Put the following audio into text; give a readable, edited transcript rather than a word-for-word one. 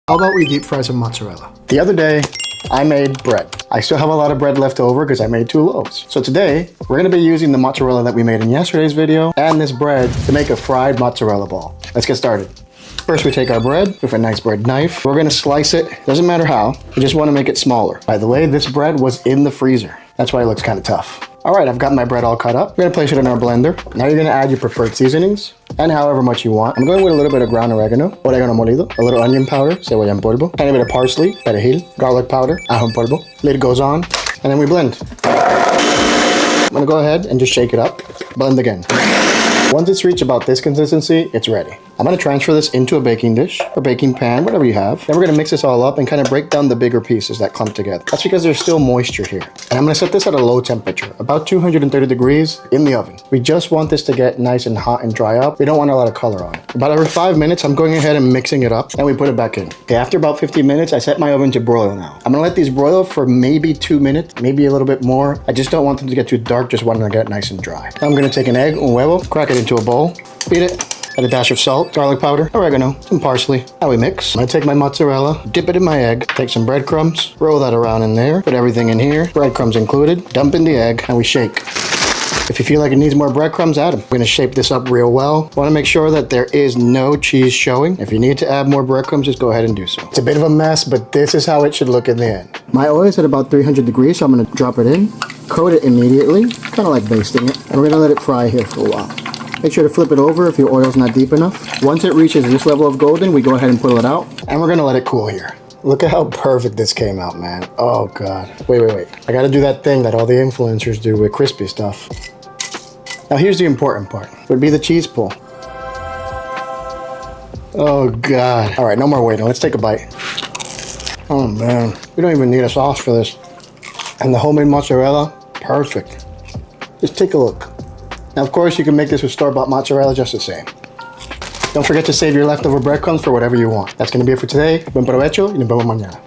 How about we deep fry some mozzarella? The other day, I made bread. I still have a lot of bread left over because I made 2 loaves. So today, we're gonna be using the mozzarella that we made in yesterday's video and this bread to make a fried mozzarella ball. Let's get started. First, we take our bread with a nice bread knife. We're gonna slice it, doesn't matter how, we just wanna make it smaller. By the way, this bread was in the freezer. That's why it looks kind of tough. All right, I've got my bread all cut up. We're gonna place it in our blender. Now you're gonna add your preferred seasonings and however much you want. I'm going with a little bit of ground oregano molido, a little onion powder, cebolla en polvo, tiny bit of parsley, perejil, garlic powder, ajo en polvo. Lid goes on, and then we blend. I'm gonna go ahead and just shake it up. Blend again. Once it's reached about this consistency, it's ready. I'm gonna transfer this into a baking dish or baking pan, whatever you have. Then we're gonna mix this all up and kind of break down the bigger pieces that clump together. That's because there's still moisture here. And I'm gonna set this at a low temperature, about 230 degrees in the oven. We just want this to get nice and hot and dry up. We don't want a lot of color on it. About every 5 minutes, I'm going ahead and mixing it up and we put it back in. Okay, after about 15 minutes, I set my oven to broil now. I'm gonna let these broil for maybe 2 minutes, maybe a little bit more. I just don't want them to get too dark, just want them to get nice and dry. Now I'm gonna take an egg, un huevo, crack it into a bowl, beat it, add a dash of salt, garlic powder, oregano, some parsley. Now we mix. I'm gonna take my mozzarella, dip it in my egg, take some breadcrumbs, roll that around in there, put everything in here, breadcrumbs included, dump in the egg, and we shake. If you feel like it needs more breadcrumbs, add them. We're gonna shape this up real well. Wanna make sure that there is no cheese showing. If you need to add more breadcrumbs, just go ahead and do so. It's a bit of a mess, but this is how it should look in the end. My oil is at about 300 degrees, so I'm gonna drop it in, coat it immediately, kind of like basting it, and we're gonna let it fry here for a while. Make sure to flip it over if your oil's not deep enough. Once it reaches this level of golden, we go ahead and pull it out, and we're gonna let it cool here. Look at how perfect this came out, man. Oh God. Wait. I gotta do that thing that all the influencers do with crispy stuff. Now here's the important part. Would be the cheese pull. Oh God. All right, no more waiting. Let's take a bite. Oh man, we don't even need a sauce for this. And the homemade mozzarella, perfect. Just take a look. Now, of course, you can make this with store-bought mozzarella just the same. Don't forget to save your leftover breadcrumbs for whatever you want. That's going to be it for today. Buen provecho y nos vemos mañana.